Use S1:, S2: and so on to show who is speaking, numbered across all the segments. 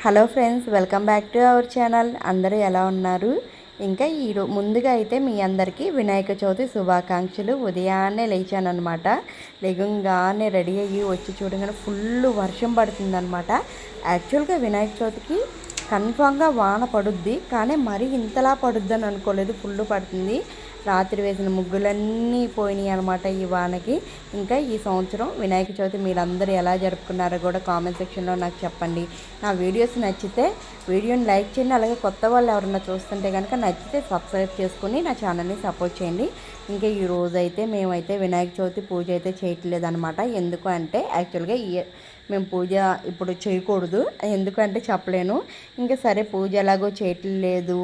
S1: Hello friends, welcome back to our channel. అందరూ ఎలా ఉన్నారు? ఇంకా ముందుగా అయితే మీ అందరికీ వినాయక చవితి శుభాకాంక్షలు. ఉదయాన్నే లేచానమాట. లేగంగానే రెడీ అయ్యి వచ్చి చూడగానే ఫుల్ వర్షం పడుతుందన్నమాట. యాక్చువల్గా వినాయక చవితికి కన్ఫామ్గా వాన పడుద్ది, కానీ మరీ ఇంతలా పడుద్దని అనుకోలేదు. ఫుల్ పడుతుంది. రాత్రి వేసిన ముగ్గులన్నీ పోయినాయి అనమాట ఈ వానకి. ఇంకా ఈ సంవత్సరం వినాయక చవితి మీరందరూ ఎలా జరుపుకున్నారో కూడా కామెంట్ సెక్షన్లో నాకు చెప్పండి. నా వీడియోస్ నచ్చితే వీడియోని లైక్ చేయండి. అలాగే కొత్త వాళ్ళు ఎవరన్నా చూస్తుంటే కనుక నచ్చితే సబ్స్క్రైబ్ చేసుకుని నా ఛానల్ని సపోర్ట్ చేయండి. ఇంకా ఈ రోజు అయితే మేమైతే వినాయక చవితి పూజ అయితే చేయట్లేదు అనమాట. ఎందుకు అంటే యాక్చువల్గా మేము పూజ ఇప్పుడు చేయకూడదు, ఎందుకంటే చెప్పలేను. ఇంకా సరే పూజ ఎలాగో చేయట్లేదు,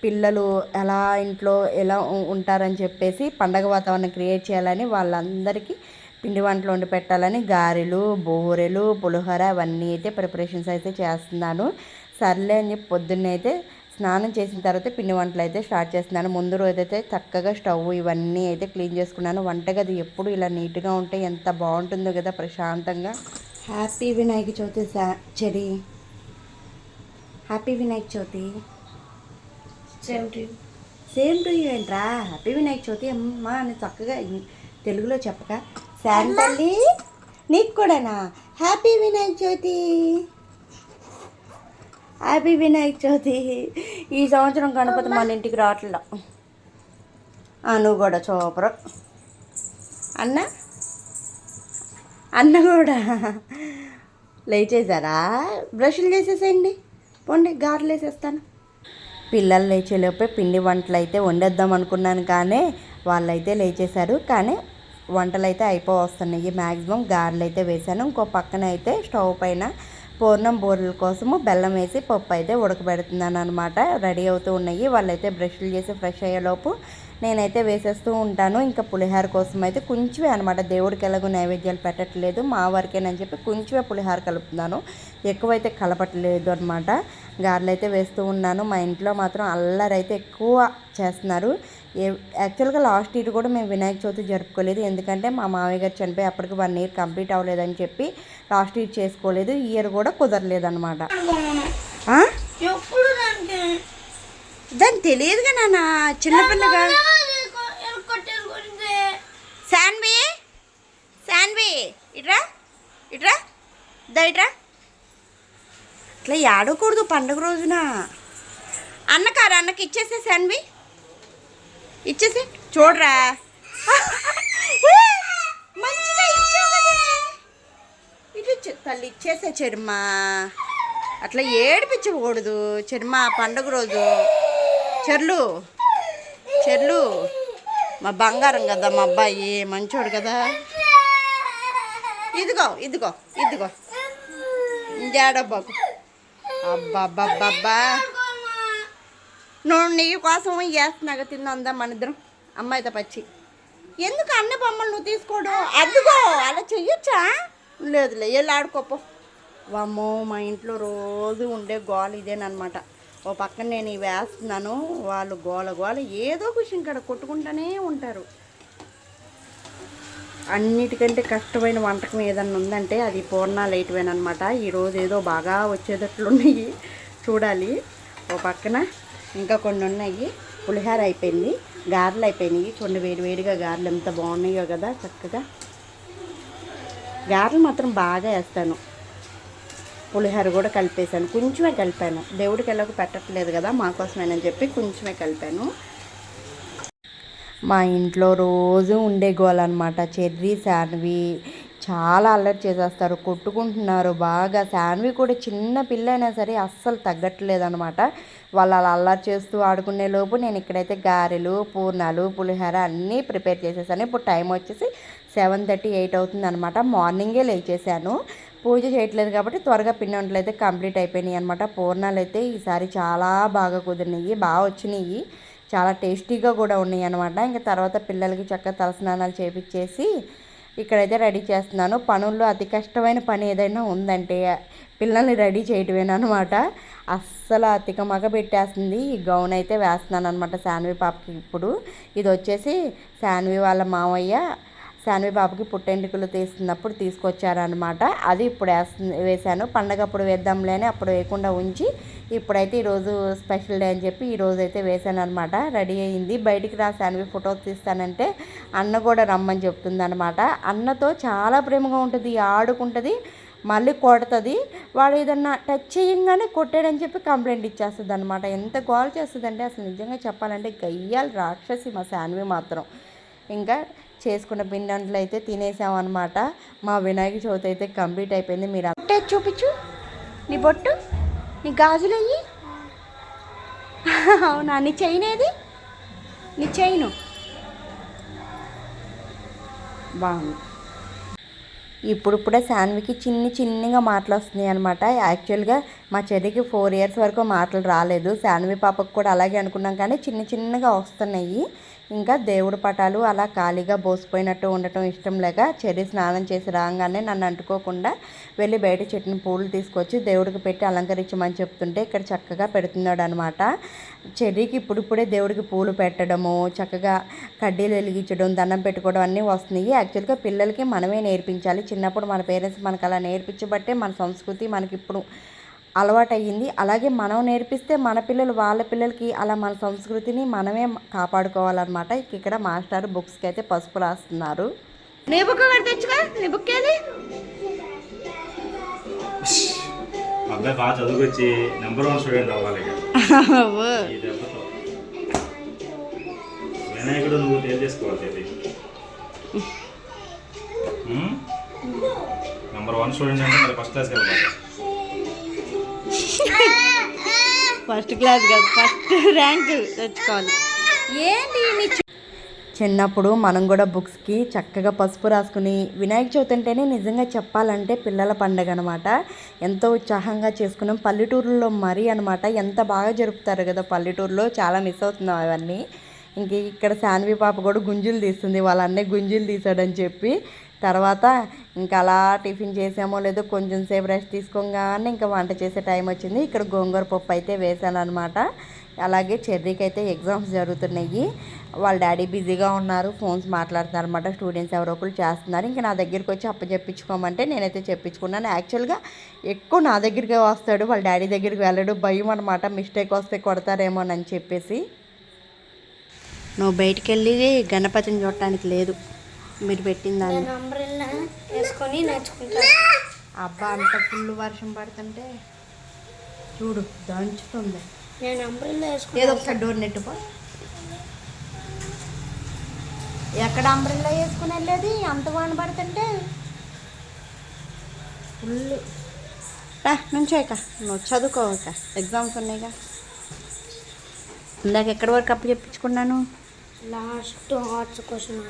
S1: పిల్లలు ఎలా ఇంట్లో ఎలా ఉంటారని చెప్పేసి పండగ వాతావరణం క్రియేట్ చేయాలని వాళ్ళందరికీ పిండి వంటలు వండి పెట్టాలని గారెలు, బూరెలు, పులిహోర అవన్నీ అయితే ప్రిపరేషన్స్ అయితే చేస్తున్నాను. సర్లే అని చెప్పి పొద్దున్నే అయితే స్నానం చేసిన తర్వాత పిండి వంటలు అయితే స్టార్ట్ చేస్తున్నాను. ముందు రోజైతే చక్కగా స్టవ్ ఇవన్నీ అయితే క్లీన్ చేసుకున్నాను. వంటగది ఎప్పుడు ఇలా నీట్గా ఉంటే ఎంత బాగుంటుందో కదా, ప్రశాంతంగా. హ్యాపీ వినాయక చవితి చెడి. Happy Vinayaka Chavithi. Same to you ఏంట్రా. హ్యాపీ వినాయక చవితి అమ్మా అని చక్కగా తెలుగులో చెప్పక. శాంతల్లి నీకు కూడానా హ్యాపీ వినాయక చవితి. హ్యాపీ వినాయక చవితి. ఈ సంవత్సరం గణపతి మన ఇంటికి రావట్లా. నువ్వు కూడా సూపర్ అన్న కూడా లేచేసారా? బ్రష్లు చేసేసేయండి, పోండి గారెలు వేసేస్తాను. పిల్లలు లేచేలోపే పిండి వంటలు అయితే వండేద్దాం అనుకున్నాను, కానీ వాళ్ళైతే లేచేశారు. కానీ వంటలు అయితే అయిపోవస్తున్నాయి. మ్యాక్సిమం గారెలు అయితే వేశాను. ఇంకో పక్కన అయితే స్టవ్ పైన పూర్ణం బూరెల కోసము బెల్లం వేసి పప్పు అయితే ఉడకబెడుతున్నాను అనమాట. రెడీ అవుతూ ఉన్నాయి. వాళ్ళైతే బ్రష్లు చేసి ఫ్రెష్ అయ్యేలోపు నేనైతే వేసేస్తూ ఉంటాను. ఇంకా పులిహోర కోసం అయితే కొంచెమే అనమాట, దేవుడికి ఎలాగో నైవేద్యాలు పెట్టట్లేదు, మా వరకేనని చెప్పి కొంచెమే పులిహోర కలుపుతున్నాను, ఎక్కువైతే కలపట్లేదు అనమాట. గారెలు అయితే వేస్తూ ఉన్నాను. మా ఇంట్లో మాత్రం అల్లరైతే ఎక్కువ చేస్తున్నారు. యాక్చువల్గా లాస్ట్ ఇయర్ కూడా మేము వినాయక చవితి జరుపుకోలేదు, ఎందుకంటే మా మామయ్య గారు చనిపోయి అప్పటికి 1 ఇయర్ కంప్లీట్ అవ్వలేదని చెప్పి లాస్ట్ ఇయర్ చేసుకోలేదు. ఈ ఇయర్ కూడా కుదరలేదన్నమాట. దానికి తెలియదుగా నాన్న, చిన్నపిల్లగా. శాన్వి ఇట్రా ఇట్రా ఇట్రా. అట్లా ఆడకూడదు పండుగ రోజున. అన్నకి ఇచ్చేసే శాన్వి, ఇచ్చేసి చూడరా. మంచిగా ఇచ్చావు కదా, ఇటు తల్లి ఇచ్చేసే చెరుమా. అట్లా ఏడిపించకూడదు చెరుమా పండుగ రోజు. చెర్లు మా బంగారం కదా, మా అబ్బాయి మంచోడు కదా. ఇదిగో జాడబ్బాకు. అబ్బాబ్బాబ్బా, నువ్వు నీ కోసం వేస్తున్నాగా తిందా మన ఇద్దరం అమ్మాయితో పచ్చి. ఎందుకు అన్న బొమ్మలు నువ్వు తీసుకోవడం? అదిగో అలా చెయ్యొచ్చా? లేదులే, వెళ్ళి ఆడుకోపో. వామ్మో, మా ఇంట్లో రోజు ఉండే గోల ఇదేనమాట. ఓ పక్కన నేను ఇవి వేస్తున్నాను, వాళ్ళు గోల ఏదో విషయం ఇక్కడ కొట్టుకుంటూనే ఉంటారు. అన్నిటికంటే కష్టమైన వంటకం ఏదన్నా ఉందంటే అది పూర్ణాలు వేయటమేనమాట. ఈరోజు ఏదో బాగా వచ్చేటట్లున్నాయి, చూడాలి. ఓ పక్కన ఇంకా కొన్ని ఉన్నాయి. పులిహోర అయిపోయింది, గారెలు అయిపోయినాయి. చూడండి వేడివేడిగా గారెలు ఎంత బాగున్నాయో కదా, చక్కగా. గారెలు మాత్రం బాగా వేస్తాను. పులిహోర కూడా కలిపేశాను, కొంచెమే కలిపాను. దేవుడికి ఎలాగో పెట్టట్లేదు కదా, మాకోసమేనని చెప్పి కొంచెమే కలిపాను. మా ఇంట్లో రోజు ఉండే గోల అనమాట. చెర్రీ శాన్వి చాలా అల్లరి చేసేస్తారు, కొట్టుకుంటున్నారు బాగా. శాన్వి కూడా చిన్న పిల్ల అయినా సరే అస్సలు తగ్గట్లేదనమాట. వాళ్ళు అలా అల్లరి చేస్తూ ఆడుకునే లోపు నేను ఇక్కడైతే గారెలు, పూర్ణాలు, పులిహోర అన్నీ ప్రిపేర్ చేసేసాను. ఇప్పుడు టైం వచ్చేసి 7:30, 8 అవుతుంది అనమాట. మార్నింగే లేచేసాను. పూజ చేయట్లేదు కాబట్టి త్వరగా పిండి వంటలు అయితే కంప్లీట్ అయిపోయినాయి అనమాట. పూర్ణాలు అయితే ఈసారి చాలా బాగా కుదిరినాయి, బాగా వచ్చినాయి, చాలా టేస్టీగా కూడా ఉన్నాయి అనమాట. ఇంకా తర్వాత పిల్లలకి చక్కగా తలస్నానాలు చేపించేసి ఇక్కడైతే రెడీ చేస్తున్నాను. పనుల్లో అతి కష్టమైన పని ఏదైనా ఉందంటే పిల్లల్ని రెడీ చేయటమేనమాట. అస్సలు అతిక మగ పెట్టేస్తుంది. ఈ గౌన్ అయితే వేస్తున్నాను అనమాట శాన్వి పాపకి. ఇప్పుడు ఇది వచ్చేసి శాన్వి వాళ్ళ మామయ్య శాన్వి బాబుకి పుట్టెంటుకలు తీస్తున్నప్పుడు తీసుకొచ్చారనమాట. అది ఇప్పుడు వేసాను. పండగప్పుడు వేద్దాంలే అని అప్పుడు వేయకుండా ఉంచి ఇప్పుడైతే ఈరోజు స్పెషల్ డే అని చెప్పి ఈరోజు అయితే వేసాను అనమాట. రెడీ అయ్యింది. బయటికి రా శాన్వి ఫొటోస్ తీస్తానంటే అన్న కూడా రమ్మని చెప్తుంది అనమాట. అన్నతో చాలా ప్రేమగా ఉంటుంది, ఆడుకుంటుంది, మళ్ళీ కొడుతుంది. వాడు ఏదన్నా టచ్ చేయగానే కొట్టాడని చెప్పి కంప్లైంట్ ఇచ్చేస్తుంది అనమాట. ఎంత గోల్ చేస్తుందంటే అసలు నిజంగా చెప్పాలంటే గయ్యాలి రాక్షసి మా శాన్వి మాత్రం. ఇంకా చేసుకున్న పిండి వంటలు అయితే తినేసామన్నమాట. మా వినాయక చవితి అయితే కంప్లీట్ అయిపోయింది. మీరు అంటే చూపించు నీ బొట్టు, నీ గాజులు అయ్యి. అవునా, నీ చైన్ ఏది? నీ చైను బాగుంది. ఇప్పుడిప్పుడే శాన్వికి చిన్నగా మాటలు వస్తున్నాయి అనమాట. యాక్చువల్గా మా చెర్రీకి 4 ఇయర్స్ వరకు మాటలు రాలేదు. శాన్వి పాపకు కూడా అలాగే అనుకున్నాం, కానీ చిన్నగా వస్తున్నాయి. ఇంకా దేవుడి పటాలు అలా ఖాళీగా బోసిపోయినట్టు ఉండటం ఇష్టం లేక చెర్రీ స్నానం చేసి రాగానే నన్ను అంటుకోకుండా వెళ్ళి బయట చెట్టుని పూలు తీసుకొచ్చి దేవుడికి పెట్టి అలంకరించమని చెప్తుంటే ఇక్కడ చక్కగా పెడుతున్నాడు అనమాట. చెర్రీకి ఇప్పుడిప్పుడే దేవుడికి పూలు పెట్టడము, చక్కగా కడ్డీలు వెలిగించడం, దండం పెట్టుకోవడం అన్నీ వస్తున్నాయి. యాక్చువల్గా పిల్లలకి మనమే నేర్పించాలి. చిన్నప్పుడు మన పేరెంట్స్ మనకు అలా నేర్పించబట్టే మన సంస్కృతి మనకి ఇప్పుడు అలవాటయ్యింది. అలాగే మనం నేర్పిస్తే మన పిల్లలు వాళ్ళ పిల్లలకి అలా మన సంస్కృతిని మనమే కాపాడుకోవాలన్నమాట. ఇక్కడ మాస్టర్ బుక్స్కి అయితే పసుపు రాస్తున్నారు. నీ బుక్ తెచ్చుకో, నీ బుక్ ఏది?
S2: అబ్బాయి బాగా చదువుకొచ్చి నెంబర్ 1 స్టూడెంట్ అవ్వాలి. వినాయకుడు నువ్వు చేసుకోవాలి. నెంబర్ 1 స్టూడెంట్ అంటే మరి ఫస్ట్ క్లాస్కి వెళ్ళాలి.
S1: ఫస్ట్ క్లాస్ కాదు, ఫస్ట్ ర్యాంక్ తెచ్చుకోవాలి. ఏంటి చిన్నప్పుడు మనం కూడా బుక్స్కి చక్కగా పసుపు రాసుకుని వినాయక చవితి అంటేనే నిజంగా చెప్పాలంటే పిల్లల పండుగ అనమాట. ఎంతో ఉత్సాహంగా చేసుకున్నాం. పల్లెటూరులో మరీ అనమాట ఎంత బాగా జరుపుతారు కదా పల్లెటూరులో. చాలా మిస్ అవుతున్నాం అవన్నీ. ఇంక ఇక్కడ శాన్వి పాప కూడా గుంజులు తీస్తుంది, వాళ్ళ అన్నయ్య గుంజులు తీసాడని చెప్పి. తర్వాత ఇంకా అలా టిఫిన్ చేసామో లేదో కొంచెం సేపు రెస్ట్ తీసుకోగానే ఇంకా వంట చేసే టైం వచ్చింది. ఇక్కడ గోంగూర పప్పు అయితే వేసాను అనమాట. అలాగే చెర్రీకి అయితే ఎగ్జామ్స్ జరుగుతున్నాయి. వాళ్ళ డాడీ బిజీగా ఉన్నారు, ఫోన్స్ మాట్లాడుతున్నారు అనమాట. స్టూడెంట్స్ ఎవరో ఒకరు చేస్తున్నారు. ఇంకా నా దగ్గరికి వచ్చి చెప్పించుకోమంటే నేనైతే చెప్పించుకున్నాను. యాక్చువల్గా ఎక్కువ నా దగ్గరికి వస్తాడు, వాళ్ళ డాడీ దగ్గరికి వెళ్ళడు. భయం అనమాట, మిస్టేక్ వస్తే కొడతారేమోనని చెప్పేసి. నువ్వు బయటికి వెళ్ళి గణపతిని చూడటానికి లేదు, మీరు పెట్టిందని. అబ్బా అంత ఫుల్ వర్షం పడుతుంటే చూడు దంచుతుంది. ఏదో ఒకసారి డోర్ నెట్టుకో. ఎక్కడ అంబ్రెల్లా వేసుకుని వెళ్ళేది అంత వాన పడుతుంటే? ఫుల్ నుంచోక నువ్వు చదువుకోక, ఎగ్జామ్స్ ఉన్నాయిగా. ఇందాక ఎక్కడి వరకు అప్పు చెప్పించుకున్నాను?
S3: Last arts question.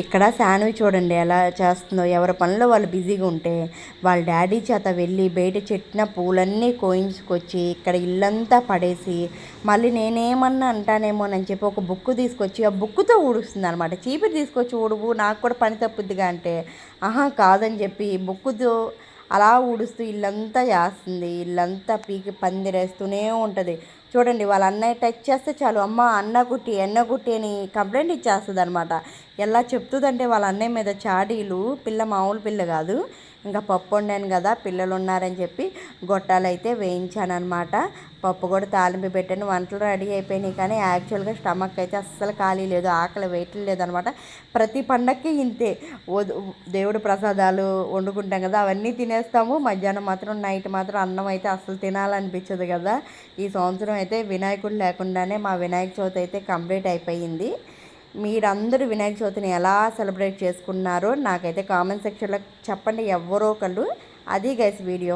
S1: ఇక్కడ శాన్వి చూడండి ఎలా చేస్తుందో. ఎవరి పనిలో వాళ్ళు బిజీగా ఉంటే వాళ్ళ డాడీ చేత వెళ్ళి బయట చెట్టిన పూలన్నీ కోయించుకొచ్చి ఇక్కడ ఇల్లంతా పడేసి మళ్ళీ నేనేమన్నా అంటానేమోనని చెప్పి ఒక బుక్ తీసుకొచ్చి ఆ బుక్తో ఊడుస్తుంది అనమాట. చీపిరి తీసుకొచ్చి ఊడువు, నాకు కూడా పని తప్పుద్దిగా అంటే ఆహా కాదని చెప్పి బుక్కుతో అలా ఊడుస్తూ ఇల్లంతా చేస్తుంది. ఇల్లంతా పీకి పందిరేస్తూనే ఉంటుంది. చూడండి వాళ్ళ అన్నయ్య టచ్ చేస్తే చాలు అమ్మ అన్న కుట్టి అని కంప్లైంట్ ఇచ్చేస్తుంది అనమాట. ఎలా చెప్తుందంటే వాళ్ళ అన్నయ్య మీద చాడీలు. పిల్ల మామూలు పిల్ల కాదు. ఇంకా పప్పు వండాను కదా, పిల్లలు ఉన్నారని చెప్పి గొట్టాలు అయితే వేయించాను అనమాట. పప్పు కూడా తాలింపు పెట్టాను. వంటలు రెడీ అయిపోయినాయి, కానీ యాక్చువల్గా స్టమక్ అయితే అస్సలు ఖాళీ లేదు, ఆకలి వేయటం లేదనమాట. ప్రతి పండగకి ఇంతే, దేవుడి ప్రసాదాలు వండుకుంటాం కదా అవన్నీ తినేస్తాము. మధ్యాహ్నం మాత్రం నైట్ మాత్రం అన్నం అయితే అస్సలు తినాలనిపించదు కదా. ఈ సంవత్సరం అయితే వినాయకుడు లేకుండానే మా వినాయక చవితి అయితే కంప్లీట్ అయిపోయింది. మీరందరూ వినాయక చవితిని ఎలా సెలబ్రేట్ చేసుకున్నారో నాకైతే కామెంట్ సెక్షన్లో చెప్పండి ఎవరో ఒకళ్ళు. అది గైస్ వీడియో.